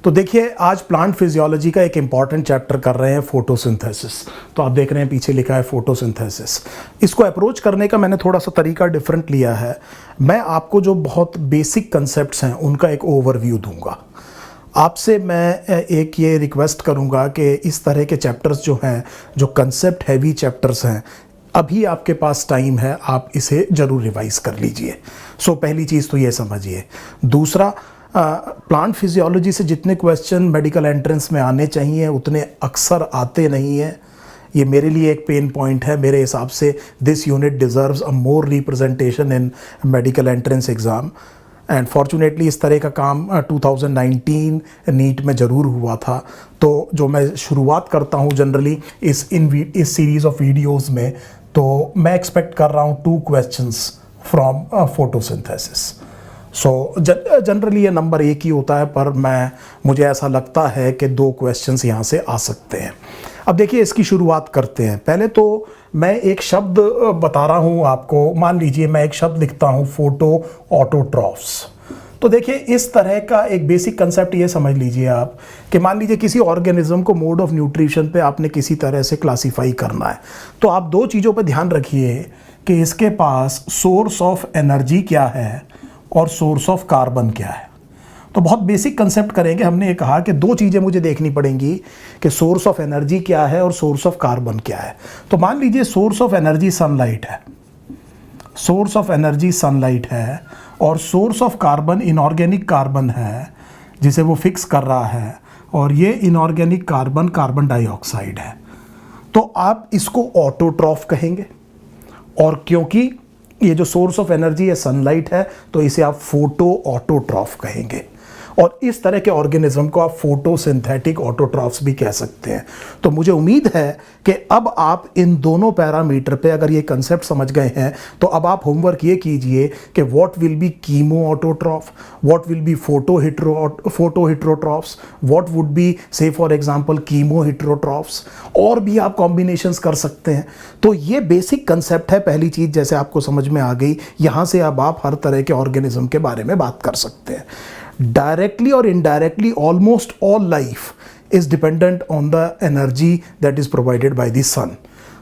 तो देखिए, आज प्लांट फिजियोलॉजी का एक इम्पॉर्टेंट चैप्टर कर रहे हैं, फोटोसिंथेसिस। तो आप देख रहे हैं पीछे लिखा है फोटोसिंथेसिस। इसको अप्रोच करने का मैंने थोड़ा सा तरीका डिफरेंट लिया है। मैं आपको जो बहुत बेसिक कंसेप्ट्स हैं उनका एक ओवरव्यू दूंगा। आपसे मैं एक ये रिक्वेस्ट करूंगा कि इस तरह के चैप्टर्स जो हैं, जो कंसेप्ट हैवी चैप्टर्स हैं, अभी आपके पास टाइम है, आप इसे ज़रूर रिवाइज कर लीजिए। सो पहली चीज़ तो ये समझिए। दूसरा, प्लांट फिजियोलॉजी से जितने क्वेश्चन मेडिकल एंट्रेंस में आने चाहिए उतने अक्सर आते नहीं हैं। ये मेरे लिए एक पेन पॉइंट है। मेरे हिसाब से this unit deserves a more representation in medical entrance exam. And fortunately इस तरह का काम 2019 नीट में ज़रूर हुआ था। तो जो मैं शुरुआत करता हूँ जनरली इस सीरीज़ ऑफ वीडियोज़ में, तो मैं एक्सपेक्ट कर रहा हूँ 2 questions from photosynthesis. So generally ये नंबर 1 ही होता है, पर मुझे ऐसा लगता है कि 2 क्वेश्चंस यहाँ से आ सकते हैं। अब देखिए, इसकी शुरुआत करते हैं। पहले तो मैं एक शब्द बता रहा हूँ आपको। मान लीजिए मैं एक शब्द लिखता हूँ, फोटो ऑटोट्रॉफ्स। तो देखिए, इस तरह का एक बेसिक कंसेप्ट ये समझ लीजिए आप कि मान लीजिए किसी ऑर्गेनिज्म को मोड ऑफ न्यूट्रिशन पे आपने किसी तरह से क्लासीफाई करना है, तो आप 2 चीज़ों पे ध्यान रखिए कि इसके पास सोर्स ऑफ एनर्जी क्या है और सोर्स ऑफ कार्बन क्या है। तो बहुत बेसिक कंसेप्ट करेंगे। हमने ये कहा कि 2 चीज़ें मुझे देखनी पड़ेंगी कि सोर्स ऑफ एनर्जी क्या है और सोर्स ऑफ कार्बन क्या है। तो मान लीजिए सोर्स ऑफ एनर्जी सनलाइट है, सोर्स ऑफ एनर्जी सनलाइट है, और source of carbon inorganic carbon है जिसे वो फिक्स कर रहा है, और ये इनऑर्गेनिक कार्बन कार्बन डाइऑक्साइड है। तो आप इसको ऑटोट्रॉफ कहेंगे, और क्योंकि ये जो सोर्स ऑफ एनर्जी है सनलाइट है, तो इसे आप फोटो ऑटोट्रॉफ कहेंगे। और इस तरह के ऑर्गेनिज्म को आप फोटोसिंथेटिक ऑटोट्रॉफ्स भी कह सकते हैं। तो मुझे उम्मीद है कि अब आप इन दोनों पैरामीटर पे अगर ये कंसेप्ट समझ गए हैं, तो अब आप होमवर्क ये कीजिए कि what will be chemoautotroph, what will be photoheterotrophs, what would be say for example chemoheterotrophs, और भी आप कॉम्बिनेशंस कर सकते हैं। तो ये बेसिक कंसेप्ट है। पहली चीज़ जैसे आपको समझ में आ गई, यहाँ से अब आप हर तरह के ऑर्गेनिज्म के बारे में बात कर सकते हैं। Directly or indirectly, almost all life is dependent on the energy that is provided by the sun.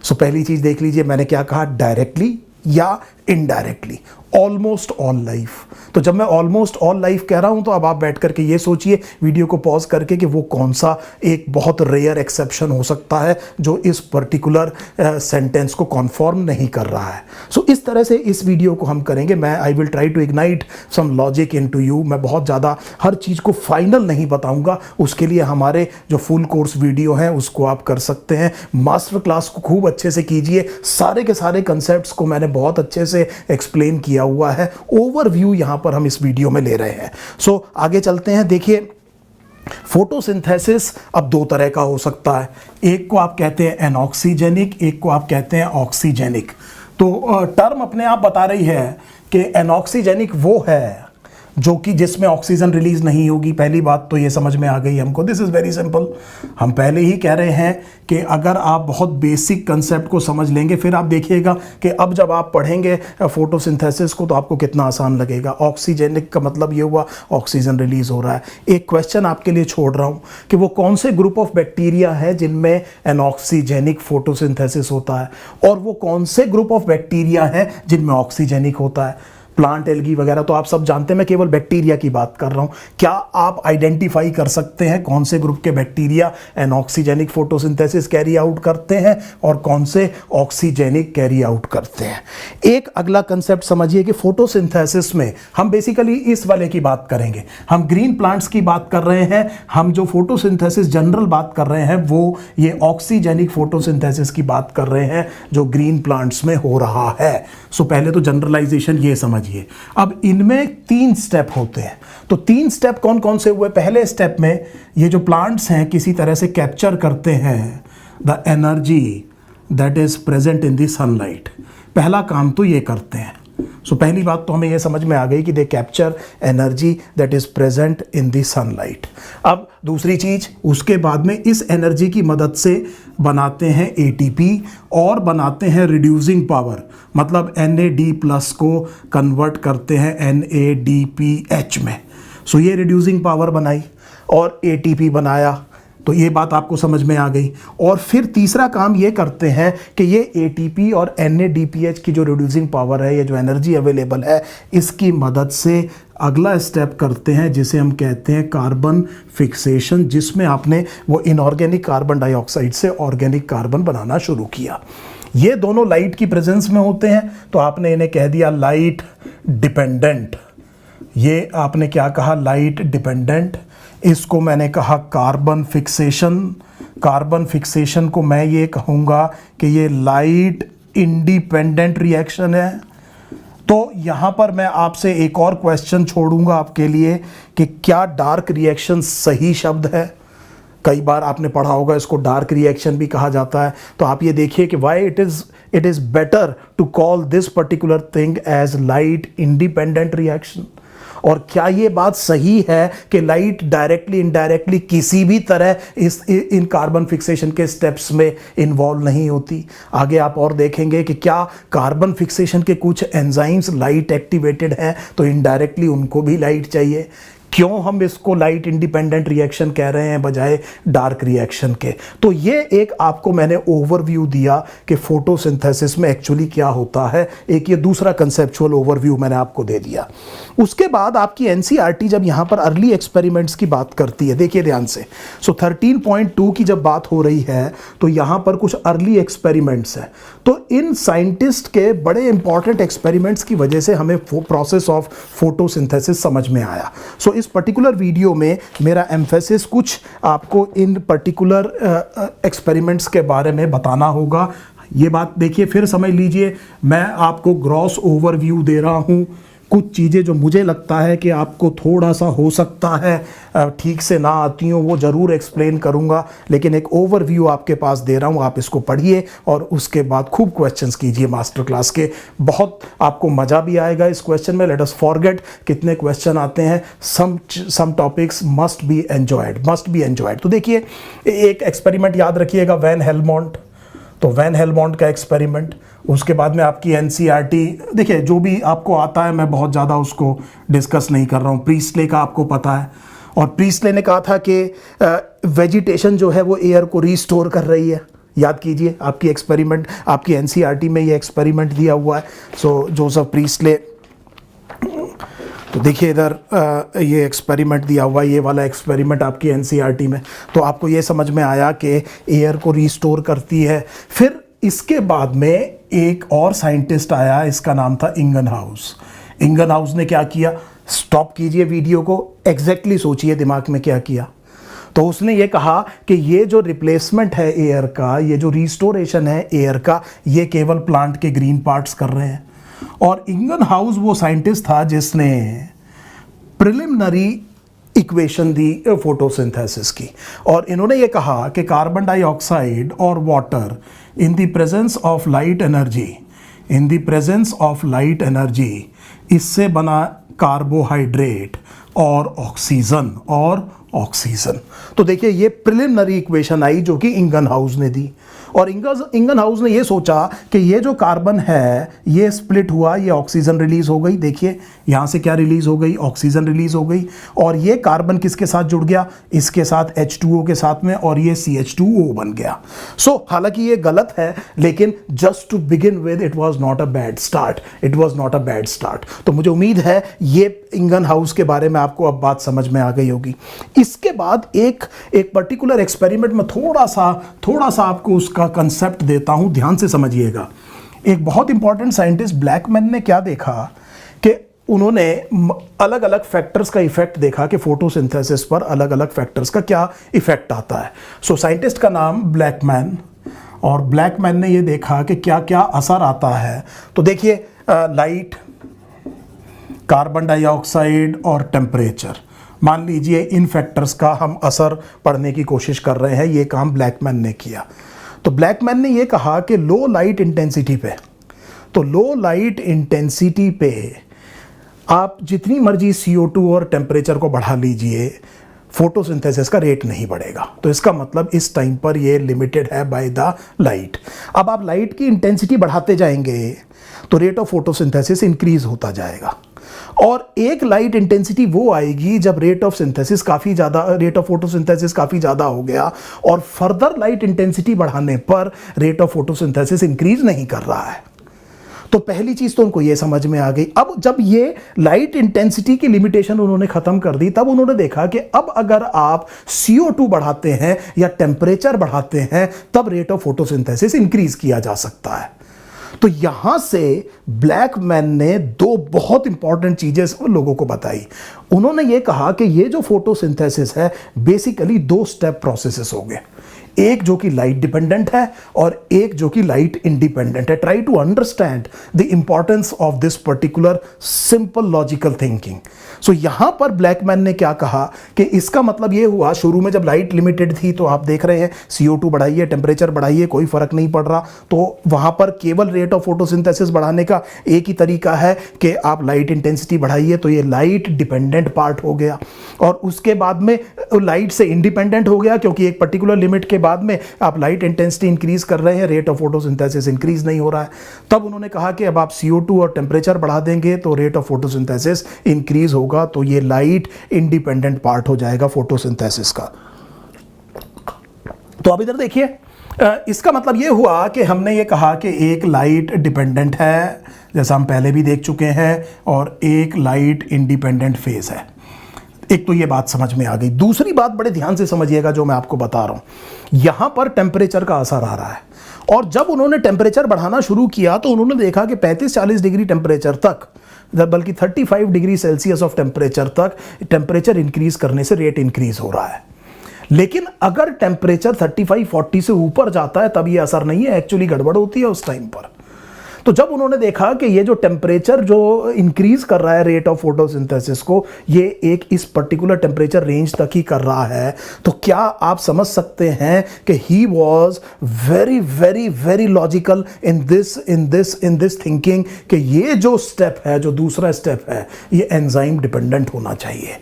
So पहली चीज देख लीजिए, मैंने क्या कहा, डायरेक्टली या इनडायरेक्टली, ऑलमोस्ट ऑल लाइफ। तो जब मैं ऑलमोस्ट ऑल लाइफ कह रहा हूं, तो अब आप बैठ करके ये सोचिए वीडियो को पॉज करके कि वो कौन सा एक बहुत रेयर एक्सेप्शन हो सकता है जो इस पर्टिकुलर सेंटेंस को कॉन्फॉर्म नहीं कर रहा है। सो इस तरह से इस वीडियो को हम करेंगे। I will try to ignite some logic into you. मैं बहुत ज़्यादा हर चीज़ को फाइनल नहीं बताऊंगा। उसके लिए हमारे जो फुल कोर्स वीडियो हैं उसको आप कर सकते हैं। मास्टर क्लास को खूब अच्छे से कीजिए। सारे के सारे कंसेप्ट्स को मैंने बहुत अच्छे से एक्सप्लेन किया हुआ है। ओवरव्यू यहां पर हम इस वीडियो में ले रहे हैं। सो आगे चलते हैं। देखिए, फोटोसिंथेसिस अब 2 तरह का हो सकता है। एक को आप कहते हैं एनऑक्सीजेनिक, एक को आप कहते हैं ऑक्सीजेनिक। तो टर्म अपने आप बता रही है कि एनऑक्सीजेनिक वो है जो कि जिसमें ऑक्सीजन रिलीज नहीं होगी। पहली बात तो ये समझ में आ गई हमको। This is very simple. हम पहले ही कह रहे हैं कि अगर आप बहुत बेसिक कंसेप्ट को समझ लेंगे, फिर आप देखिएगा कि अब जब आप पढ़ेंगे फोटोसिंथेसिस को तो आपको कितना आसान लगेगा। ऑक्सीजेनिक का मतलब ये हुआ ऑक्सीजन रिलीज हो रहा है। एक क्वेश्चन आपके लिए छोड़ रहा हूँ कि वो कौन से ग्रुप ऑफ बैक्टीरिया है जिनमें एनऑक्सीजेनिक फोटोसिंथेसिस होता है, और वो कौन से ग्रुप ऑफ बैक्टीरिया है जिनमें ऑक्सीजेनिक होता है। प्लांट एल्गी वगैरह तो आप सब जानते हैं, मैं केवल बैक्टीरिया की बात कर रहा हूं। क्या आप आइडेंटिफाई कर सकते हैं कौन से ग्रुप के bacteria anoxygenic photosynthesis carry out करते हैं और कौन से ऑक्सीजेनिक कैरी आउट करते हैं? एक अगला कंसेप्ट समझिए कि फोटोसिंथेसिस में हम बेसिकली इस वाले की बात करेंगे। हम ग्रीन प्लांट्स की बात कर रहे हैं। हम जो फोटोसिंथेसिस जनरल बात कर रहे हैं वो ये ऑक्सीजेनिक फोटोसिंथेसिस की बात कर रहे हैं जो ग्रीन प्लांट्स में हो रहा है। सो पहले तो जनरलाइजेशन ये समझिए। अब इनमें 3 स्टेप होते हैं। तो 3 स्टेप कौन कौन से हुए? पहले स्टेप में ये जो प्लांट्स हैं किसी तरह से कैप्चर करते हैं the energy that is present in the sunlight. पहला काम तो ये करते हैं। सो पहली बात तो हमें यह समझ में आ गई कि they capture energy that is present in the sunlight. अब दूसरी चीज, उसके बाद में इस एनर्जी की मदद से बनाते हैं एटीपी और बनाते हैं रिड्यूसिंग पावर, मतलब NAD+ को कन्वर्ट करते हैं NADPH में। सो ये रिड्यूसिंग पावर बनाई और एटीपी बनाया, तो ये बात आपको समझ में आ गई। और फिर तीसरा काम ये करते हैं कि ये एटीपी और NADPH की जो रिड्यूसिंग पावर है, ये जो एनर्जी अवेलेबल है, इसकी मदद से अगला स्टेप करते हैं जिसे हम कहते हैं कार्बन फिक्सेशन, जिसमें आपने वो इनऑर्गेनिक कार्बन डाइऑक्साइड से ऑर्गेनिक कार्बन बनाना शुरू किया। ये दोनों लाइट की प्रेजेंस में होते हैं, तो आपने इन्हें कह दिया लाइट डिपेंडेंट। ये आपने क्या कहा, लाइट डिपेंडेंट। इसको मैंने कहा कार्बन फिक्सेशन। कार्बन फिक्सेशन को मैं ये कहूँगा कि ये लाइट इंडिपेंडेंट रिएक्शन है। तो यहाँ पर मैं आपसे एक और क्वेश्चन छोड़ूंगा आपके लिए कि क्या डार्क रिएक्शन सही शब्द है? कई बार आपने पढ़ा होगा इसको डार्क रिएक्शन भी कहा जाता है। तो आप ये देखिए कि why it is better to call this particular thing as light independent reaction. और क्या ये बात सही है कि लाइट डायरेक्टली इनडायरेक्टली किसी भी तरह इन कार्बन फिक्सेशन के स्टेप्स में इन्वॉल्व नहीं होती? आगे आप और देखेंगे कि क्या कार्बन फिक्सेशन के कुछ एंजाइम्स लाइट एक्टिवेटेड हैं, तो इनडायरेक्टली उनको भी लाइट चाहिए। क्यों हम इसको लाइट इंडिपेंडेंट रिएक्शन कह रहे हैं बजाय डार्क रिएक्शन के? तो ये एक आपको मैंने ओवरव्यू दिया कि फोटोसिंथेसिस में एक्चुअली क्या होता है। एक ये दूसरा कंसेप्चुअल ओवरव्यू मैंने आपको दे दिया। उसके बाद आपकी एनसीईआरटी जब यहाँ पर अर्ली एक्सपेरिमेंट्स की बात करती है, देखिए ध्यान से, सो 13.2 की जब बात हो रही है तो यहाँ पर कुछ अर्ली एक्सपेरिमेंट्स हैं। तो इन साइंटिस्ट के बड़े इंपॉर्टेंट एक्सपेरिमेंट्स की वजह से हमें प्रोसेस ऑफ फोटोसिंथेसिस समझ में आया। सो इस पर्टिकुलर वीडियो में मेरा एम्फेसिस कुछ आपको इन पर्टिकुलर एक्सपेरिमेंट्स के बारे में बताना होगा। ये बात देखिए, फिर समझ लीजिए, मैं आपको ग्रॉस ओवरव्यू दे रहा हूँ। कुछ चीज़ें जो मुझे लगता है कि आपको थोड़ा सा हो सकता है ठीक से ना आती हो, वो ज़रूर एक्सप्लेन करूँगा, लेकिन एक ओवरव्यू आपके पास दे रहा हूँ। आप इसको पढ़िए और उसके बाद खूब क्वेश्चंस कीजिए मास्टर क्लास के। बहुत आपको मज़ा भी आएगा इस क्वेश्चन में। लेट अस फॉरगेट कितने क्वेश्चन आते हैं। Some topics must be enjoyed. तो देखिए, एक एक्सपेरिमेंट याद रखिएगा, वैन हेलमोंट। तो वैन हेलमोंट का एक्सपेरिमेंट, उसके बाद में आपकी एनसीईआरटी। देखिए, जो भी आपको आता है मैं बहुत ज़्यादा उसको डिस्कस नहीं कर रहा हूँ। प्रीस्ले का आपको पता है, और प्रीस्ले ने कहा था कि वेजिटेशन जो है वो एयर को रीस्टोर कर रही है। याद कीजिए, आपकी एक्सपेरिमेंट, आपकी एनसीईआरटी में ये एक्सपेरिमेंट दिया हुआ है। सो जोसेफ प्रीस्ले, तो देखिए इधर ये एक्सपेरिमेंट दिया हुआ है, ये वाला एक्सपेरिमेंट आपकी एनसीईआरटी में। तो आपको ये समझ में आया कि एयर को रीस्टोर करती है। फिर इसके बाद में एक और साइंटिस्ट आया, इसका नाम था इंगनहाउस। इंगनहाउस ने क्या किया? स्टॉप कीजिए वीडियो को, एग्जैक्टली सोचिए दिमाग में क्या किया। तो उसने ये कहा कि ये जो रिप्लेसमेंट है एयर का, ये जो रिस्टोरेशन है एयर का, ये केवल प्लांट के ग्रीन पार्ट्स कर रहे हैं। और इंगनहाउस वो साइंटिस्ट था जिसने प्रिलिमिनरी इक्वेशन दी फोटोसिंथेसिस की, और इन्होंने ये कहा कि कार्बन डाइऑक्साइड और water in the presence of light energy, इससे बना कार्बोहाइड्रेट और ऑक्सीजन। तो देखिए, ये प्रिलिमिनरी इक्वेशन आई जो कि इंगनहाउस ने दी। और इंगनहाउस ने ये सोचा कि ये जो कार्बन है ये स्प्लिट हुआ, ये ऑक्सीजन रिलीज हो गई। देखिए यहाँ से क्या रिलीज हो गई? ऑक्सीजन रिलीज हो गई। और ये कार्बन किसके साथ जुड़ गया? इसके साथ H2O के साथ में, और ये CH2O बन गया। सो हालांकि ये गलत है, लेकिन just to begin with it was not a bad start. तो मुझे उम्मीद है ये इंगनहाउस के बारे में आपको अब बात समझ में आ गई होगी। इसके बाद एक पर्टिकुलर एक्सपेरिमेंट में थोड़ा सा आपको उसका कंसेप्ट देता हूं, ध्यान से समझिएगा। एक बहुत इंपॉर्टेंट साइंटिस्ट ब्लैकमैन ने क्या देखा कि उन्होंने अलग अलग फैक्टर्स का इफेक्ट देखा कि फोटोसिंथेसिस पर अलग अलग फैक्टर्स का क्या इफेक्ट आता है। सो साइंटिस्ट का नाम ब्लैकमैन, और ब्लैकमैन ने ये देखा कि क्या क्या असर आता है। तो देखिए, लाइट, कार्बन डाइऑक्साइड और टेम्परेचर, मान लीजिए इन फैक्टर्स का हम असर पढ़ने की कोशिश कर रहे हैं। ये काम ब्लैकमैन ने किया। तो ब्लैकमैन ने ये कहा कि लो लाइट इंटेंसिटी पे आप जितनी मर्जी CO2 और टेम्परेचर को बढ़ा लीजिए, फोटोसिंथेसिस का रेट नहीं बढ़ेगा। तो इसका मतलब इस टाइम पर ये लिमिटेड है बाय द लाइट। अब आप लाइट की इंटेंसिटी बढ़ाते जाएंगे तो रेट ऑफ फोटोसिंथेसिस इंक्रीज होता जाएगा। और एक लाइट इंटेंसिटी वो आएगी जब रेट ऑफ सिंथेसिस काफ़ी ज़्यादा, रेट ऑफ फोटोसिंथेसिस काफ़ी ज़्यादा हो गया और फर्दर लाइट इंटेंसिटी बढ़ाने पर रेट ऑफ फोटोसिंथेसिस इंक्रीज नहीं कर रहा है। तो पहली चीज तो उनको ये समझ में आ गई। अब जब ये लाइट इंटेंसिटी की लिमिटेशन उन्होंने खत्म कर दी, तब उन्होंने देखा कि अब अगर आप CO2 बढ़ाते हैं या टेम्परेचर बढ़ाते हैं तब रेट ऑफ फोटोसिंथेसिस इंक्रीज किया जा सकता है। तो यहां से ब्लैकमैन ने दो बहुत इंपॉर्टेंट चीजें लोगों को बताई। उन्होंने ये कहा कि ये जो फोटोसिंथेसिस है बेसिकली 2 स्टेप प्रोसेसेस हो गए, एक जो कि लाइट डिपेंडेंट है और एक जो कि लाइट इंडिपेंडेंट है। Try to understand the importance of this particular simple logical thinking. So यहां पर ब्लैकमैन ने क्या कहा कि इसका मतलब ये हुआ, शुरू में जब लाइट लिमिटेड थी तो आप देख रहे हैं CO2 बढ़ाइए, टेम्परेचर बढ़ाइए, कोई फर्क नहीं पड़ रहा, तो वहां पर केवल रेट ऑफ फोटोसिंथेसिस बढ़ाने का एक ही तरीका है कि आप लाइट इंटेंसिटी बढ़ाइए, तो ये लाइट डिपेंडेंट पार्ट हो गया। और उसके बाद में लाइट से इंडिपेंडेंट हो गया, क्योंकि एक पर्टिकुलर लिमिट के बाद में आप लाइट इंटेंसिटी इंक्रीज कर रहे हैं, रेट ऑफ फोटोसिंथेसिस इंक्रीज नहीं हो रहा है। तब उन्होंने कहा कि अब आप CO2 और टेम्परेचर बढ़ा देंगे तो रेट ऑफ फोटोसिंथेसिस इंक्रीज होगा, तो ये लाइट इंडिपेंडेंट पार्ट हो जाएगा फोटोसिंथेसिस का। तो अब इधर देखिए, इसका मतलब ये हुआ कि हमने ये कहा कि एक लाइट डिपेंडेंट है, जैसा हम पहले भी देख चुके हैं, और एक लाइट इंडिपेंडेंट फेज है। एक तो ये बात समझ में आ गई। दूसरी बात बड़े ध्यान से समझिएगा जो मैं आपको बता रहा हूं, यहां पर टेम्परेचर का असर आ रहा है, और जब उन्होंने टेम्परेचर बढ़ाना शुरू किया तो उन्होंने देखा कि 35-40 डिग्री टेम्परेचर तक, बल्कि 35 डिग्री सेल्सियस ऑफ टेम्परेचर तक टेम्परेचर इंक्रीज करने से रेट इंक्रीज हो रहा है। लेकिन अगर टेम्परेचर 35-40 से ऊपर जाता है तब ये असर नहीं है, एक्चुअली गड़बड़ होती है उस टाइम पर। तो जब उन्होंने देखा कि ये जो टेम्परेचर जो इंक्रीज कर रहा है रेट ऑफ फोटोसिंथेसिस को, ये एक इस पर्टिकुलर टेम्परेचर रेंज तक ही कर रहा है, तो क्या आप समझ सकते हैं कि he was very very very logical in this thinking कि ये जो स्टेप है, जो दूसरा स्टेप है, ये एंजाइम डिपेंडेंट होना चाहिए,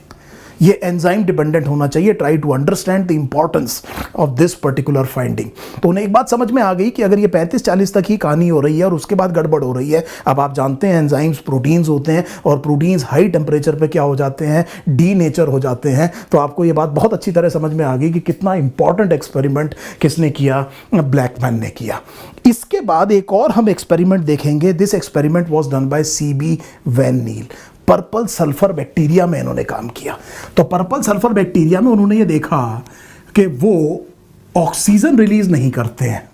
ये एंजाइम डिपेंडेंट होना चाहिए। Try to understand the importance of this particular finding. तो उन्हें एक बात समझ में आ गई कि अगर ये 35-40 तक ही कहानी हो रही है और उसके बाद गड़बड़ हो रही है, अब आप जानते हैं एंजाइम्स प्रोटीन्स होते हैं, और प्रोटीन्स हाई टेम्परेचर पे क्या हो जाते हैं, डीनेचर हो जाते हैं। तो आपको ये बात बहुत अच्छी तरह समझ में आ गई कि कितना इंपॉर्टेंट एक्सपेरिमेंट किसने किया, ब्लैकमैन ने किया। इसके बाद एक और हम एक्सपेरिमेंट देखेंगे। This experiment was done by CB van Niel. Purple sulphur bacteria में इन्होंने काम किया। तो पर्पल सल्फर बैक्टीरिया में उन्होंने ये देखा कि वो ऑक्सीजन रिलीज नहीं करते हैं।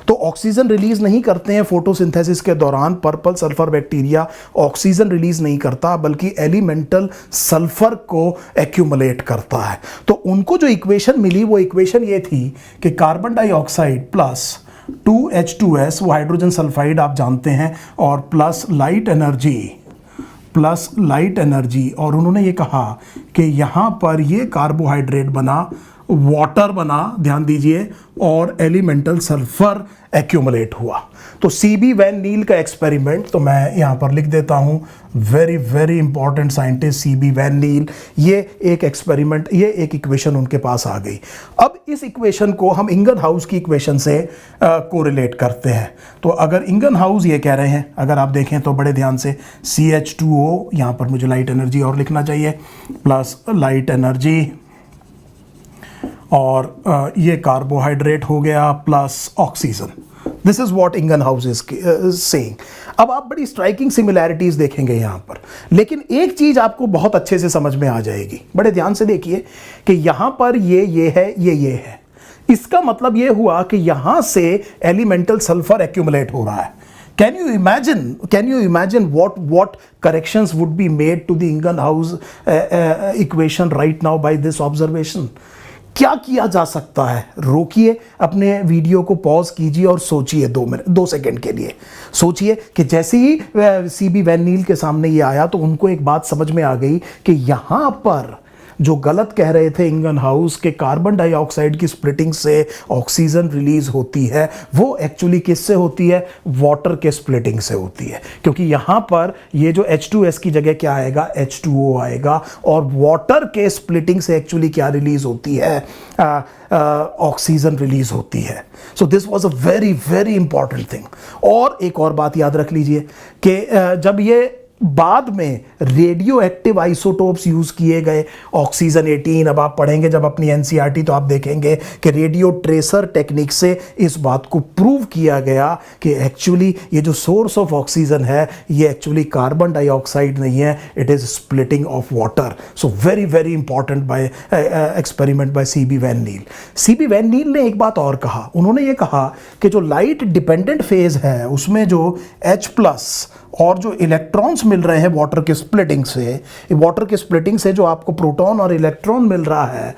तो ऑक्सीजन रिलीज नहीं करते हैं फोटोसिंथेसिस के दौरान, purple sulphur bacteria oxygen release नहीं करता बल्कि एलिमेंटल सल्फर को एक्यूमुलेट करता है। तो उनको जो इक्वेशन मिली वो इक्वेशन ये थी कि कार्बन डाइऑक्साइड प्लस 2H2S, वो हाइड्रोजन सल्फाइड आप जानते हैं, और प्लस लाइट एनर्जी, और उन्होंने ये कहा कि यहाँ पर ये कार्बोहाइड्रेट बना, वाटर बना, ध्यान दीजिए, और एलिमेंटल सल्फर एक्यूमुलेट हुआ। तो CB वैन नील का एक्सपेरिमेंट, तो मैं यहाँ पर लिख देता हूँ, very very important scientist CB van Niel. ये एक एक्सपेरिमेंट, ये एक इक्वेशन उनके पास आ गई। अब इस इक्वेशन को हम इंगनहाउस की इक्वेशन से कोरिलेट करते हैं। तो अगर इंगनहाउस ये कह रहे हैं, अगर आप देखें तो बड़े ध्यान से, CH2O, यहाँ पर मुझे लाइट एनर्जी और लिखना चाहिए, प्लस लाइट एनर्जी, और ये कार्बोहाइड्रेट हो गया, plus oxygen. This is what Ingenhousz is saying. अब आप बड़ी स्ट्राइकिंग सिमिलैरिटीज देखेंगे यहाँ पर, लेकिन एक चीज आपको बहुत अच्छे से समझ में आ जाएगी। बड़े ध्यान से देखिए कि यहाँ पर ये है, ये है। इसका मतलब ये हुआ कि यहां से एलिमेंटल सल्फर एक्यूमुलेट हो रहा है। Can you imagine what corrections would be made to the Ingenhouse equation right now by this observation? क्या किया जा सकता है? रोकिए, अपने वीडियो को पॉज कीजिए और सोचिए 2 सेकंड के लिए। सोचिए कि जैसे ही CB वैन नील के सामने ये आया तो उनको एक बात समझ में आ गई कि यहाँ पर जो गलत कह रहे थे इंगनहाउस के कार्बन डाइऑक्साइड की स्प्लिटिंग से ऑक्सीजन रिलीज होती है, वो एक्चुअली किससे होती है? वाटर के स्प्लिटिंग से होती है। क्योंकि यहाँ पर ये जो H2S की जगह क्या आएगा? H2O आएगा, और वाटर के स्प्लिटिंग से एक्चुअली क्या रिलीज होती है? ऑक्सीजन रिलीज होती है। So this was a very very important thing. और एक और बात याद रख लीजिए कि जब ये बाद में रेडियो एक्टिव आइसोटोप्स यूज किए गए, ऑक्सीजन 18। अब आप पढ़ेंगे जब अपनी एनसीईआरटी तो आप देखेंगे कि रेडियो ट्रेसर टेक्निक से इस बात को प्रूव किया गया कि एक्चुअली ये जो सोर्स ऑफ ऑक्सीजन है ये एक्चुअली कार्बन डाइऑक्साइड नहीं है, it is splitting of water. So very very important by experiment by CB van Niel. CB van Niel ने एक बात और कहा, उन्होंने ये कहा कि जो लाइट डिपेंडेंट फेज है उसमें जो H+ और जो इलेक्ट्रॉन्स मिल रहे हैं वाटर के स्प्लिटिंग से जो आपको प्रोटॉन और इलेक्ट्रॉन मिल रहा है,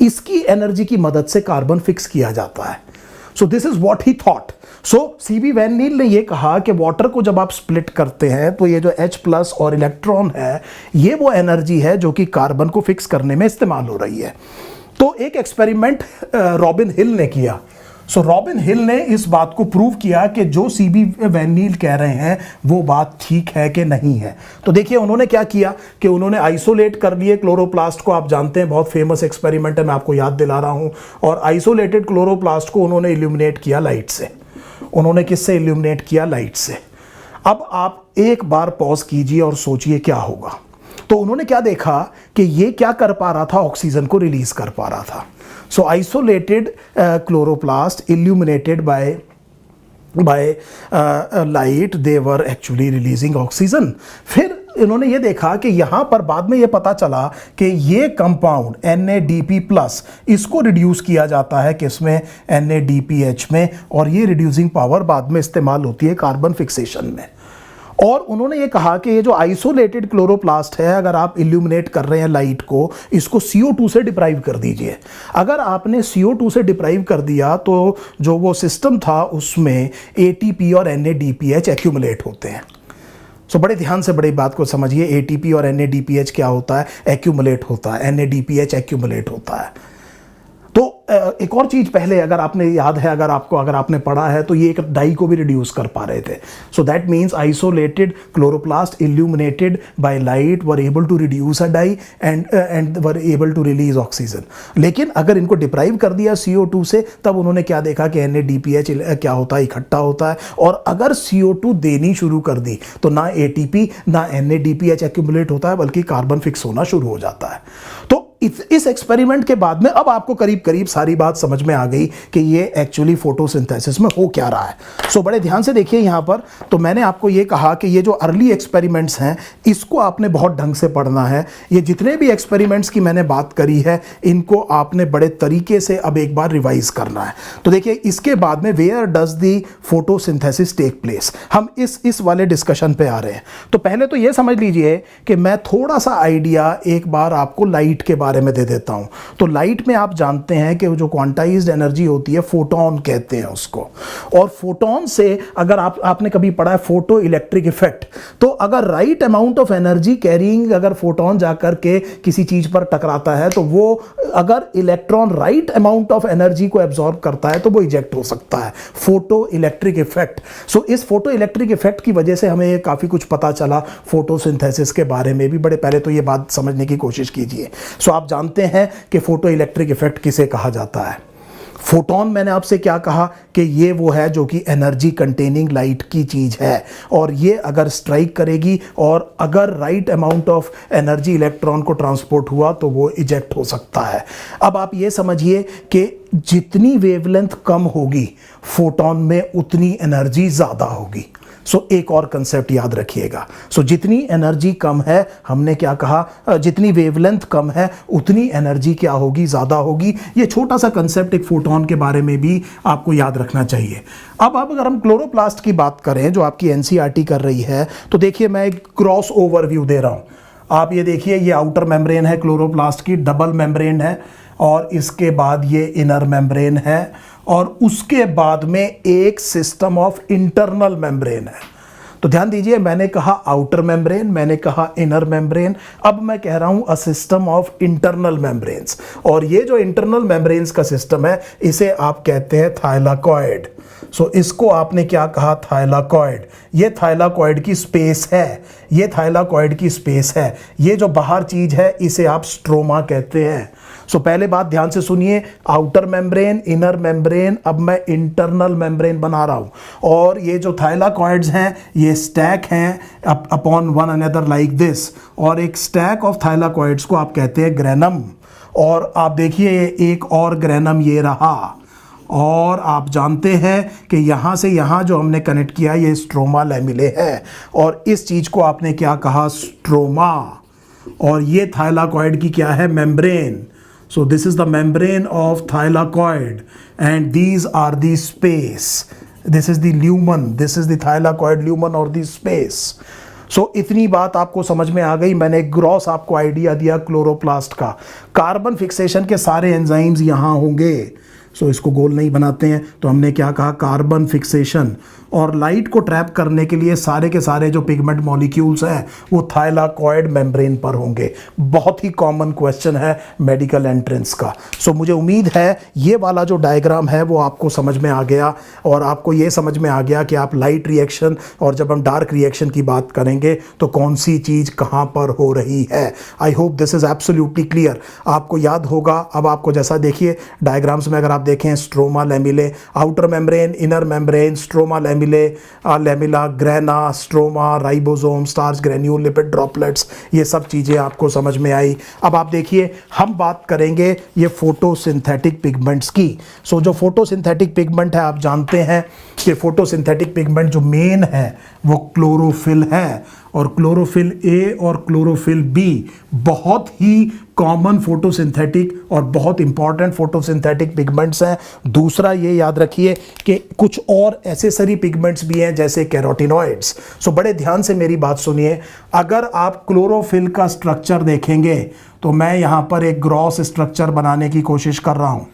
इसकी एनर्जी की मदद से कार्बन फिक्स किया जाता है। So this is what he thought. So CB van Niel ने यह कहा कि वाटर को जब आप स्प्लिट करते हैं तो ये जो H+ और इलेक्ट्रॉन है ये वो एनर्जी है जो कि कार्बन को फिक्स करने में इस्तेमाल हो रही है। तो एक एक्सपेरिमेंट रॉबिन हिल ने किया। सो रॉबिन हिल ने इस बात को प्रूव किया कि जो सीबी वैन नील कह रहे हैं वो बात ठीक है कि नहीं है। तो देखिए उन्होंने क्या किया कि उन्होंने आइसोलेट कर लिए क्लोरोप्लास्ट को। आप जानते हैं बहुत फेमस एक्सपेरिमेंट है, मैं आपको याद दिला रहा हूं। और आइसोलेटेड क्लोरोप्लास्ट को उन्होंने इल्यूमिनेट किया लाइट से। उन्होंने किससे इल्यूमिनेट किया? लाइट से। अब आप एक बार पॉज कीजिए और सोचिए क्या होगा। तो उन्होंने क्या देखा कि ये क्या कर पा रहा था? ऑक्सीजन को रिलीज कर पा रहा था। So isolated chloroplast illuminated by light, they were actually releasing oxygen. फिर इन्होंने ये देखा कि यहाँ पर बाद में ये पता चला कि ये कंपाउंड NADP+ इसको रिड्यूस किया जाता है किसमें? NADPH में। और ये रिड्यूसिंग पावर बाद में इस्तेमाल होती है कार्बन फिक्सेशन में। और उन्होंने ये कहा कि ये जो आइसोलेटेड क्लोरोप्लास्ट है, अगर आप इल्यूमिनेट कर रहे हैं लाइट को, इसको CO2 से डिप्राइव कर दीजिए। अगर आपने CO2 से डिप्राइव कर दिया तो जो वो सिस्टम था उसमें ATP और NADPH एक्यूमुलेट होते हैं। सो बड़े ध्यान से बड़ी बात को समझिए, ATP और NADPH क्या होता है? एक्यूमुलेट होता है। NADPH एक्यूमुलेट होता है। तो एक और चीज पहले अगर आपने याद है, अगर आपने पढ़ा है तो ये एक डाई को भी रिड्यूस कर पा रहे थे। So that means isolated chloroplast illuminated by light were able to reduce a dye and were able to release oxygen. लेकिन अगर इनको डिप्राइव कर दिया CO2 से, तब उन्होंने क्या देखा कि NADPH क्या होता है? इकट्ठा होता है। और अगर CO2 देनी शुरू कर दी तो ना ATP ना NADPH एक्यूमुलेट होता है, बल्कि कार्बन फिक्स होना शुरू हो जाता है। तो इस एक्सपेरिमेंट के बाद में अब आपको करीब करीब सारी बात समझ में आ गई कि ये एक्चुअली फोटोसिंथेसिस में हो क्या रहा है। सो बड़े ध्यान से देखिए यहाँ पर। तो मैंने आपको ये कहा कि ये जो अर्ली एक्सपेरिमेंट्स हैं इसको आपने बहुत ढंग से पढ़ना है। ये जितने भी एक्सपेरिमेंट्स की मैंने बात करी है इनको आपने बड़े तरीके से अब एक बार रिवाइज करना है। तो देखिए इसके बाद में where does the photosynthesis take place, हम इस वाले डिस्कशन पे आ रहे हैं। तो पहले तो ये समझ लीजिए कि मैं थोड़ा सा आइडिया एक बार आपको लाइट के बारे में दे देता हूं। तो लाइट में आप जानते हैं कि जो क्वांटाइज्ड एनर्जी होती है फोटोन कहते हैं उसको। और फोटोन से अगर आपने कभी पढ़ा है फोटो इलेक्ट्रिक इफेक्ट, तो अगर right amount of energy carrying अगर फोटोन जाकर के किसी चीज पर टकराता है तो वो अगर electron right amount of energy को एब्जॉर्ब करता है तो वो इजेक्ट हो सकता है। Photo electric effect. सो इस फोटो इलेक्ट्रिक इफेक्ट की वजह से हमें काफी कुछ पता चला फोटोसिंथेसिस के बारे में भी। बड़े पहले तो ये बात समझने की कोशिश कीजिए। सो आप जानते हैं कि फोटो इलेक्ट्रिक इफेक्ट किसे कहा जाता है। फोटोन मैंने आपसे क्या कहा कि ये वो है जो कि एनर्जी कंटेनिंग लाइट की चीज है, और ये अगर स्ट्राइक करेगी और अगर right amount of energy electron को ट्रांसपोर्ट हुआ तो वो इजेक्ट हो सकता है। अब आप ये समझिए कि जितनी वेवलेंथ कम होगी फोटोन में उतनी एनर्जी ज्यादा होगी। सो एक और कंसेप्ट याद रखिएगा। सो जितनी एनर्जी कम है, हमने क्या कहा, जितनी वेवलेंथ कम है उतनी एनर्जी क्या होगी? ज़्यादा होगी। ये छोटा सा कंसेप्ट एक फोटोन के बारे में भी आपको याद रखना चाहिए। अब अगर हम क्लोरोप्लास्ट की बात करें जो आपकी एनसीईआरटी कर रही है, तो देखिए मैं एक क्रॉस ओवरव्यू दे रहा हूँ। आप ये देखिए, ये आउटर मेम्ब्रेन है क्लोरोप्लास्ट की, डबल मेम्ब्रेन है, और इसके बाद ये इनर मेम्ब्रेन है, और उसके बाद में एक सिस्टम ऑफ इंटरनल मेम्ब्रेन है। तो ध्यान दीजिए, मैंने कहा आउटर मेम्ब्रेन, मैंने कहा इनर मेम्ब्रेन, अब मैं कह रहा हूं a system of internal membranes. और ये जो इंटरनल मेम्ब्रेन्स का सिस्टम है इसे आप कहते हैं थाइलाकॉइड। सो इसको आपने क्या कहा? थाइलाकॉइड। ये थाइलाकॉइड की स्पेस है। ये थाइलाकॉइड की स्पेस है। ये जो बाहर चीज है इसे आप स्ट्रोमा कहते हैं। सो पहले बात ध्यान से सुनिए, आउटर मेम्ब्रेन, इनर मेम्ब्रेन, अब मैं इंटरनल मेम्ब्रेन बना रहा हूं। और ये जो थाइलाकॉइड्स हैं ये स्टैक हैं upon one another like this, और एक स्टैक ऑफ थाइलाकॉइड्स को आप कहते हैं ग्रेनम। और आप देखिए एक और ग्रेनम ये रहा, और आप जानते हैं कि यहाँ से यहाँ जो हमने कनेक्ट किया ये स्ट्रोमा लैमिले है, और इस चीज़ को आपने क्या कहा, स्ट्रोमा। और ये थाइलाकॉइड की क्या है, membrane. So this is the membrane of thylakoid and these are the space. This is the lumen. This is the thylakoid lumen or the space. So इतनी बात आपको समझ में आ गई। मैंने एक ग्रॉस आपको आइडिया दिया क्लोरोप्लास्ट का। कार्बन फिक्सेशन के सारे एंजाइम्स यहाँ होंगे। सो इसको गोल नहीं बनाते हैं, तो हमने क्या कहा, कार्बन फिक्सेशन। और लाइट को ट्रैप करने के लिए सारे के सारे जो पिगमेंट मॉलिक्यूल्स हैं वो थाइलाकॉइड मेम्ब्रेन पर होंगे। बहुत ही कॉमन क्वेश्चन है मेडिकल एंट्रेंस का। सो मुझे उम्मीद है ये वाला जो डायग्राम है वो आपको समझ में आ गया, और आपको ये समझ में आ गया कि आप लाइट रिएक्शन और जब हम डार्क रिएक्शन की बात करेंगे तो कौन सी चीज़ कहाँ पर हो रही है। आई hope this is absolutely clear. आपको याद होगा, अब आपको जैसा देखिए डायग्राम्स में अगर आप देखें, stroma lamellae, outer membrane, inner membrane, stroma lamellae, lamella, grana, stroma, ribosome, starch granule, lipid droplets, ये सब चीज़ें आपको समझ में आई। अब आप देखिए हम बात करेंगे ये फोटोसिंथेटिक पिगमेंट्स की। सो जो फोटोसिंथेटिक पिगमेंट है आप जानते हैं कि फोटोसिंथेटिक पिगमेंट जो मेन है वो क्लोरोफिल है, और क्लोरोफिल ए और क्लोरोफिल बी बहुत ही कॉमन फोटोसिंथेटिक और बहुत इंपॉर्टेंट फोटोसिंथेटिक पिगमेंट्स हैं। दूसरा ये याद रखिए कि कुछ और एसेसरी पिगमेंट्स भी हैं जैसे कैरोटिनॉइड्स। सो बड़े ध्यान से मेरी बात सुनिए, अगर आप क्लोरोफिल का स्ट्रक्चर देखेंगे तो मैं यहाँ पर एक ग्रॉस स्ट्रक्चर बनाने की कोशिश कर रहा हूँ,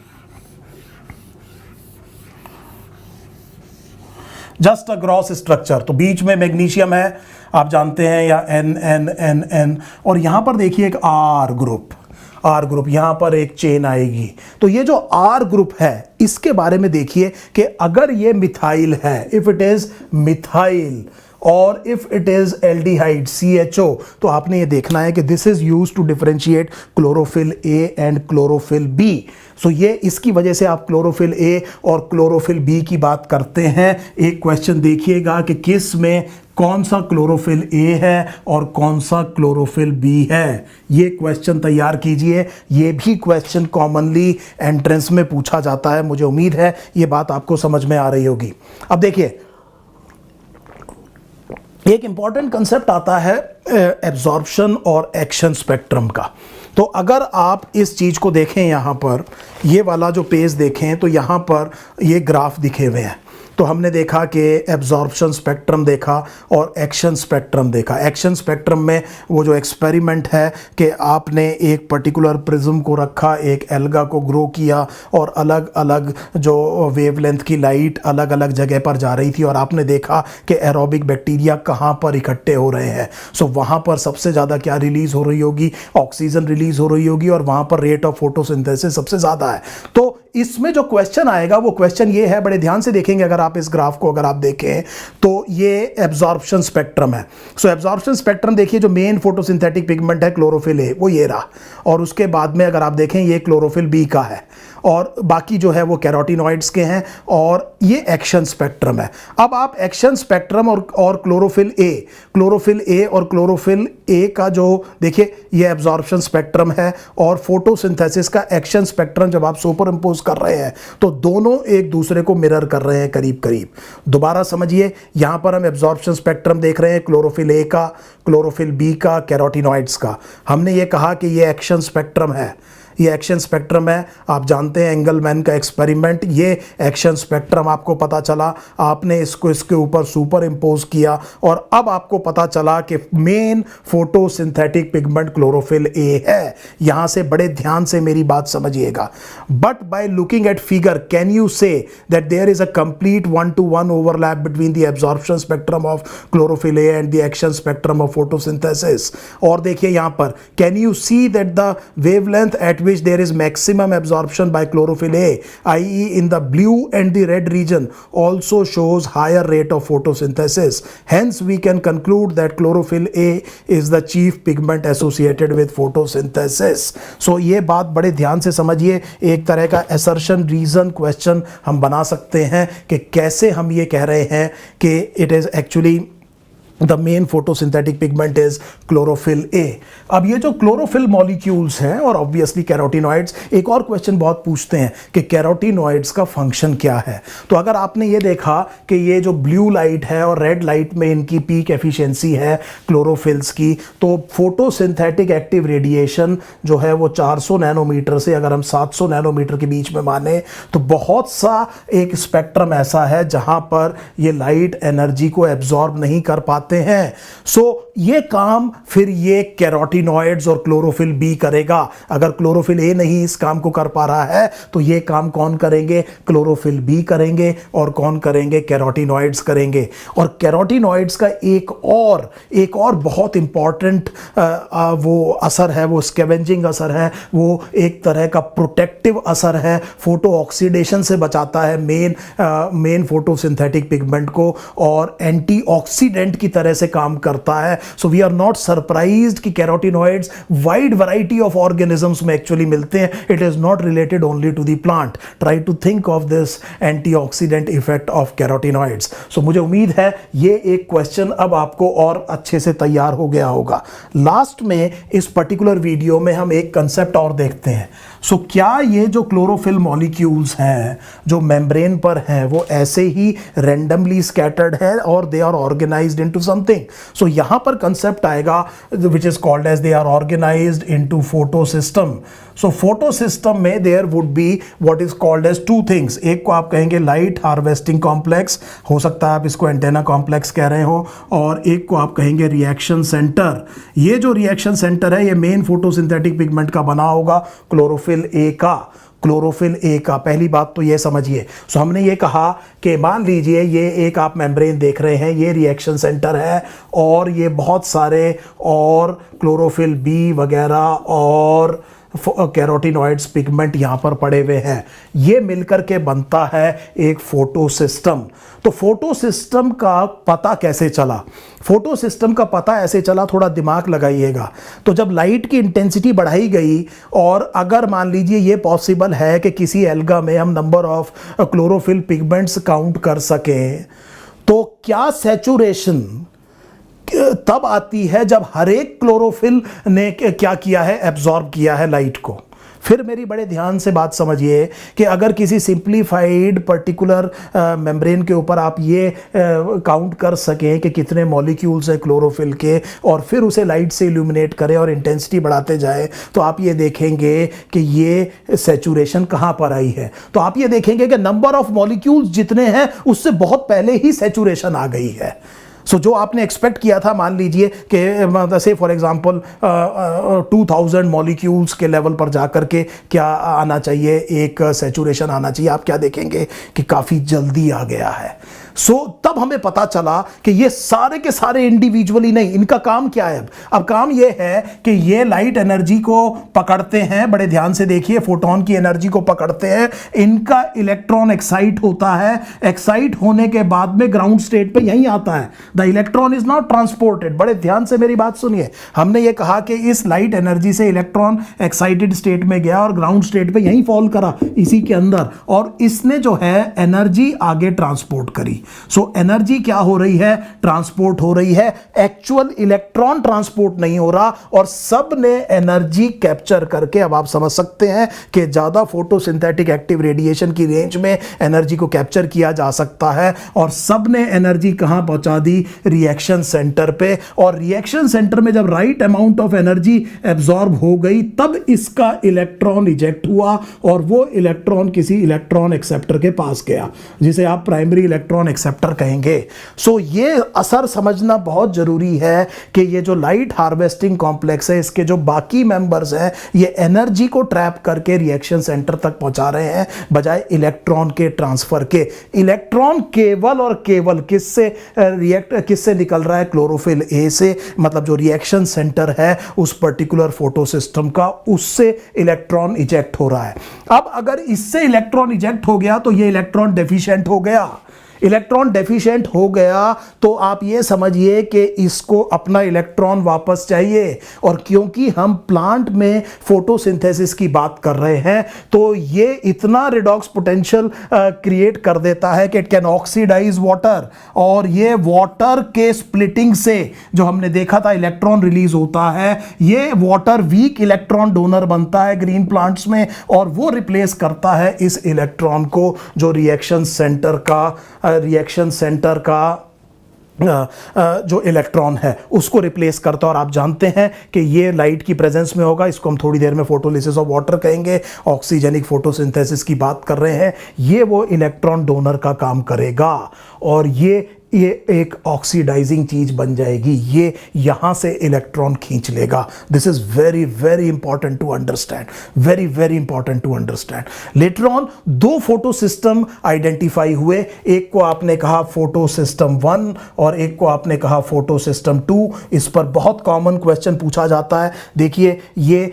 जस्ट अ ग्रॉस स्ट्रक्चर। तो बीच में मैग्नीशियम है आप जानते हैं, या एन एन एन एन, और यहां पर देखिए एक आर ग्रुप, यहां पर एक चेन आएगी। तो ये जो आर ग्रुप है इसके बारे में देखिए कि अगर ये मिथाइल है, इफ इट इज मिथाइल, और if it is aldehyde CHO, तो आपने ये देखना है कि this is used to differentiate chlorophyll A and chlorophyll B. So ये इसकी वजह से आप क्लोरोफिल ए और क्लोरोफिल बी की बात करते हैं। एक क्वेश्चन देखिएगा कि किस में कौन सा क्लोरोफिल ए है और कौन सा क्लोरोफिल बी है, ये क्वेश्चन तैयार कीजिए। ये भी क्वेश्चन कॉमनली एंट्रेंस में पूछा जाता है। मुझे उम्मीद है ये बात आपको समझ में आ रही होगी। अब देखिए एक इंपॉर्टेंट कंसेप्ट आता है एब्जॉर्प्शन और एक्शन स्पेक्ट्रम का। तो अगर आप इस चीज़ को देखें, यहाँ पर ये वाला जो पेज देखें तो यहाँ पर ये ग्राफ दिखे हुए हैं। तो हमने देखा कि एब्जॉर्प्शन स्पेक्ट्रम देखा और एक्शन स्पेक्ट्रम देखा। एक्शन स्पेक्ट्रम में वो जो एक्सपेरिमेंट है कि आपने एक पर्टिकुलर प्रिज्म को रखा, एक एल्गा को ग्रो किया, और अलग अलग जो वेवलेंथ की लाइट अलग अलग जगह पर जा रही थी, और आपने देखा कि एरोबिक बैक्टीरिया कहाँ पर इकट्ठे हो रहे हैं। सो वहाँ पर सबसे ज़्यादा क्या रिलीज़ हो रही होगी, ऑक्सीजन रिलीज़ हो रही होगी, और वहाँ पर रेट ऑफ फोटोसिंथेसिस सबसे ज़्यादा है। तो इसमें जो क्वेश्चन आएगा वो क्वेश्चन ये है, बड़े ध्यान से देखेंगे अगर आप इस ग्राफ को अगर आप देखें तो ये एब्जॉर्प्शन स्पेक्ट्रम है। सो एब्जॉर्प्शन स्पेक्ट्रम देखिए, जो मेन फोटोसिंथेटिक पिगमेंट है क्लोरोफिल ए वो ये रहा, और उसके बाद में अगर आप देखें ये क्लोरोफिल बी का है, और बाकी जो है वो कैरोटिनॉइड्स के हैं, और ये एक्शन स्पेक्ट्रम है। अब आप एक्शन स्पेक्ट्रम और क्लोरोफिल ए और क्लोरोफिल ए का जो देखिए ये एब्जॉर्प्शन स्पेक्ट्रम है, और फोटोसिंथेसिस का एक्शन स्पेक्ट्रम जब आप सुपर इंपोज कर रहे हैं तो दोनों एक दूसरे को मिरर कर रहे हैं करीब करीब। दोबारा समझिए, यहां पर हम एब्जॉर्प्शन स्पेक्ट्रम देख रहे हैं क्लोरोफिल ए का, क्लोरोफिल बी का, कैरोटिनॉइड्स का। हमने ये कहा कि ये एक्शन स्पेक्ट्रम है, ये एक्शन स्पेक्ट्रम है। आप जानते हैं एंगलमैन का एक्सपेरिमेंट, ये एक्शन स्पेक्ट्रम आपको पता चला, आपने इसको इसके ऊपर सुपर इंपोज किया, और अब आपको पता चला कि main photosynthetic pigment chlorophyll A है। यहां से बड़े ध्यान से मेरी बात समझिएगा। But by looking at figure can you say that there is a complete 1-to-1 overlap between the absorption spectrum of chlorophyll A and the action spectrum of photosynthesis. और देखिए यहां पर can you see that the wavelength at which there is maximum absorption by chlorophyll A, i.e. in the blue and the red region, also shows higher rate of photosynthesis. Hence we can conclude that chlorophyll A is the chief pigment associated with photosynthesis. So ये बात बड़े ध्यान से समझिए, एक तरह का assertion reason question हम बना सकते हैं कि कैसे हम ये कह रहे हैं कि it is actually the main photosynthetic pigment is chlorophyll A. अब ये जो क्लोरोफिल मॉलिक्यूल्स हैं और ऑब्वियसली कैरोटिनॉइड्स, एक और क्वेश्चन बहुत पूछते हैं कि कैरोटिनॉइड्स का फंक्शन क्या है। तो अगर आपने ये देखा कि ये जो ब्लू लाइट है और रेड लाइट में इनकी पीक एफिशिएंसी है क्लोरोफिल्स की, तो फोटोसिंथेटिक एक्टिव रेडिएशन जो है वो 400 नैनोमीटर से अगर हम 700 नैनोमीटर के बीच में माने तो बहुत सा एक स्पेक्ट्रम ऐसा है जहां पर ये लाइट एनर्जी को एब्जॉर्ब नहीं कर पाते हैं। सो ये काम फिर ये कैरोटिनॉइड्स और क्लोरोफिल बी करेगा। अगर क्लोरोफिल ए नहीं इस काम को कर पा रहा है तो ये काम कौन करेंगे? क्लोरोफिल बी करेंगे। और कौन करेंगे? कैरोटिनॉइड्स करेंगे। और कैरोटिनॉइड्स का एक और बहुत इंपॉर्टेंट वो असर है, वो स्कैवेंजिंग असर है, वो एक तरह का प्रोटेक्टिव असर है, फोटो ऑक्सीडेशन से बचाता है मेन फोटोसिंथेटिक पिगमेंट को और एंटीऑक्सीडेंट की तरह से काम करता है। So we are not surprised कि carotenoids wide variety of organisms में एक्चुअली मिलते हैं। It is not related only to the plant. Try to think of this antioxidant effect of carotenoids. So मुझे उम्मीद है ये एक क्वेश्चन अब आपको और अच्छे से तैयार हो गया होगा। लास्ट में इस पर्टिकुलर वीडियो में हम एक कंसेप्ट और देखते हैं। सो क्या ये जो क्लोरोफिल मॉलिक्यूल्स हैं जो मेम्ब्रेन पर हैं वो ऐसे ही रैंडमली स्कैटर्ड है और they are organised into something? So यहां पर कंसेप्ट आएगा which is called as they are organised into photosystem. So photosystem में there would be what is called as two things. एक को आप कहेंगे लाइट हार्वेस्टिंग कॉम्प्लेक्स, हो सकता है आप इसको एंटेना कॉम्प्लेक्स कह रहे हो, और एक को आप कहेंगे रिएक्शन सेंटर। ये जो रिएक्शन सेंटर है ये मेन फोटोसिंथेटिक पिगमेंट का बना होगा क्लोरोफिल ए का। पहली बात तो ये समझिए। सो हमने ये कहा कि मान लीजिए ये एक आप मेम्ब्रेन देख रहे हैं, ये रिएक्शन सेंटर है और ये बहुत सारे और क्लोरोफिल बी वगैरह और कैरोटिनॉइड्स पिगमेंट यहां पर पड़े हुए हैं। ये मिलकर के बनता है एक फोटोसिस्टम। तो फोटोसिस्टम का पता कैसे चला? फोटोसिस्टम का पता ऐसे चला, थोड़ा दिमाग लगाइएगा। तो जब लाइट की इंटेंसिटी बढ़ाई गई और अगर मान लीजिए ये पॉसिबल है कि किसी एल्गा में हम number of chlorophyll pigments count कर सकें, तो क्या सैचुरेशन तब आती है जब हर एक क्लोरोफिल ने क्या किया है? एब्जॉर्ब किया है लाइट को। फिर मेरी बड़े ध्यान से बात समझिए कि अगर किसी सिंप्लीफाइड पर्टिकुलर मेम्ब्रेन के ऊपर आप ये काउंट कर सकें कि कितने मॉलिक्यूल्स हैं क्लोरोफिल के और फिर उसे लाइट से इल्यूमिनेट करें और इंटेंसिटी बढ़ाते जाए, तो आप ये देखेंगे कि ये सैचुरेशन कहाँ पर आई है। तो आप ये देखेंगे कि नंबर ऑफ मॉलिक्यूल्स जितने हैं उससे बहुत पहले ही सैचुरेशन आ गई है। सो जो आपने एक्सपेक्ट किया था, मान लीजिए कि से फॉर एग्जांपल 2000 मॉलिक्यूल्स के लेवल पर जाकर के क्या आना चाहिए, एक सैचुरेशन आना चाहिए, आप क्या देखेंगे कि काफ़ी जल्दी आ गया है। सो तब हमें पता चला कि ये सारे के सारे इंडिविजुअली नहीं, इनका काम क्या है? अब काम ये है कि ये लाइट एनर्जी को पकड़ते हैं, बड़े ध्यान से देखिए, फोटोन की एनर्जी को पकड़ते हैं, इनका इलेक्ट्रॉन एक्साइट होता है, एक्साइट होने के बाद में ग्राउंड स्टेट पे यहीं आता है। The electron is not transported. बड़े ध्यान से मेरी बात सुनिए। हमने ये कहा कि इस लाइट एनर्जी से इलेक्ट्रॉन एक्साइटेड स्टेट में गया और ग्राउंड स्टेट पे यहीं फॉल करा इसी के अंदर, और इसने जो है एनर्जी आगे ट्रांसपोर्ट करी। सो एनर्जी क्या हो रही है? ट्रांसपोर्ट हो रही है। एक्चुअल इलेक्ट्रॉन ट्रांसपोर्ट नहीं हो रहा और सब ने एनर्जी कैप्चर करके, अब आप समझ सकते हैं कि ज्यादा फोटोसिंथेटिक एक्टिव रेडिएशन की रेंज में एनर्जी को कैप्चर किया जा सकता है, और सब ने एनर्जी कहां पहुंचा दी? रिएक्शन सेंटर पे। और रिएक्शन सेंटर में जब right amount of energy absorb हो गई तब इसका इलेक्ट्रॉन इजेक्ट हुआ और वो इलेक्ट्रॉन किसी इलेक्ट्रॉन एक्सेप्टर के पास गया, जिसे आप प्राइमरी इलेक्ट्रॉन एक्सेप्टर कहेंगे। सो ये असर समझना बहुत जरूरी है कि ये जो लाइट हार्वेस्टिंग कॉम्प्लेक्स है, इसके जो बाकी मेंबर्स हैं, ये एनर्जी को ट्रैप करके रिएक्शन सेंटर तक पहुंचा रहे हैं बजाय इलेक्ट्रॉन के ट्रांसफर के। इलेक्ट्रॉन केवल और केवल किससे रिएक्ट किससे निकल रहा है? क्लोरोफिल ए से, मतलब जो रिएक्शन सेंटर है उस पर्टिकुलर फोटो सिस्टम का, उससे इलेक्ट्रॉन इजेक्ट हो रहा है। अब अगर इससे इलेक्ट्रॉन इजेक्ट हो गया तो ये इलेक्ट्रॉन डेफिशिएंट हो गया। इलेक्ट्रॉन डेफिशिएंट हो गया तो आप ये समझिए कि इसको अपना इलेक्ट्रॉन वापस चाहिए। और क्योंकि हम प्लांट में फोटोसिंथेसिस की बात कर रहे हैं तो ये इतना रिडॉक्स पोटेंशियल क्रिएट कर देता है कि इट कैन ऑक्सीडाइज वाटर, और ये वाटर के स्प्लिटिंग से जो हमने देखा था इलेक्ट्रॉन रिलीज होता है, ये वाटर वीक इलेक्ट्रॉन डोनर बनता है ग्रीन प्लांट्स में, और वो रिप्लेस करता है इस इलेक्ट्रॉन को जो रिएक्शन सेंटर का जो इलेक्ट्रॉन है उसको रिप्लेस करता है। और आप जानते हैं कि ये लाइट की प्रेजेंस में होगा, इसको हम थोड़ी देर में फोटोलिसिस ऑफ वाटर कहेंगे, ऑक्सीजनिक फोटोसिंथेसिस की बात कर रहे हैं। ये वो इलेक्ट्रॉन डोनर का काम करेगा और ये एक ऑक्सीडाइजिंग चीज बन जाएगी, ये यहां से इलेक्ट्रॉन खींच लेगा। This is very very important to understand, very very important to understand. Later on दो फोटो सिस्टम आइडेंटिफाई हुए, एक को आपने कहा फोटो सिस्टम 1 और एक को आपने कहा फोटो सिस्टम 2। इस पर बहुत कॉमन क्वेश्चन पूछा जाता है। देखिए ये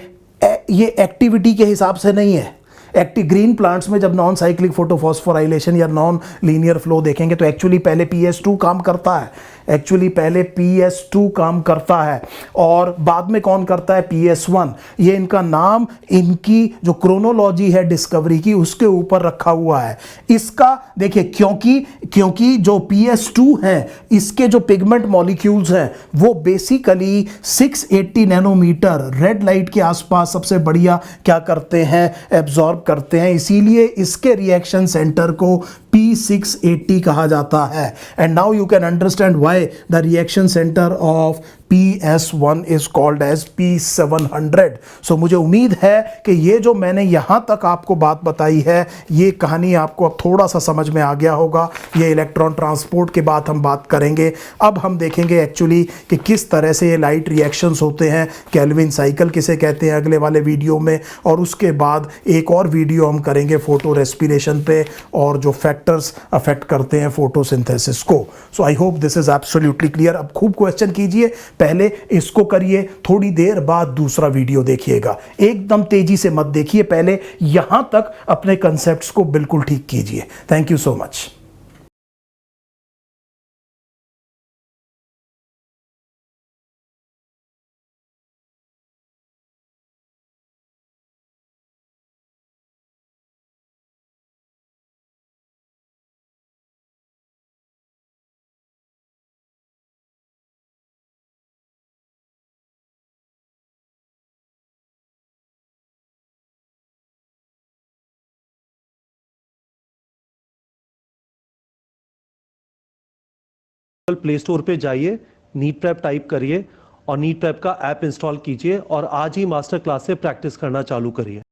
एक्टिविटी के हिसाब से नहीं है। एक्टिव ग्रीन प्लांट्स में जब नॉन साइक्लिक फोटोफॉस्फोराइलेशन या नॉन लीनियर फ्लो देखेंगे तो एक्चुअली पहले PS2 काम करता है, काम करता है और बाद में कौन करता है? PS1। ये इनका नाम इनकी जो क्रोनोलॉजी है डिस्कवरी की उसके ऊपर रखा हुआ है। इसका देखिए क्योंकि जो PS2 है इसके जो पिगमेंट मॉलिक्यूल्स हैं वो बेसिकली 680 नैनोमीटर रेड लाइट के आसपास सबसे बढ़िया क्या करते हैं? एब्जॉर्ब करते हैं, इसीलिए इसके रिएक्शन सेंटर को P680 कहा जाता है। And now you can understand why the reaction centre of PS1 is called as P700। सो मुझे उम्मीद है कि ये जो मैंने यहाँ तक आपको बात बताई है ये कहानी आपको अब थोड़ा सा समझ में आ गया होगा। ये इलेक्ट्रॉन ट्रांसपोर्ट के बाद हम बात करेंगे। अब हम देखेंगे एक्चुअली कि किस तरह से ये लाइट रिएक्शंस होते हैं, केल्विन साइकिल किसे कहते हैं अगले वाले वीडियो में, और उसके बाद एक और वीडियो हम करेंगे फोटो रेस्पिरेशन पे और जो फैक्टर्स अफेक्ट करते हैं फोटोसिंथेसिस को। So I hope this is absolutely clear. अब खूब क्वेश्चन कीजिए, पहले इसको करिए, थोड़ी देर बाद दूसरा वीडियो देखिएगा। एकदम तेजी से मत देखिए, पहले यहां तक अपने कंसेप्ट्स को बिल्कुल ठीक कीजिए। Thank you so much. Play store पे जाइए, नीट प्रेप टाइप करिए और नीट प्रेप का ऐप इंस्टॉल कीजिए और आज ही मास्टर क्लास से प्रैक्टिस करना चालू करिए।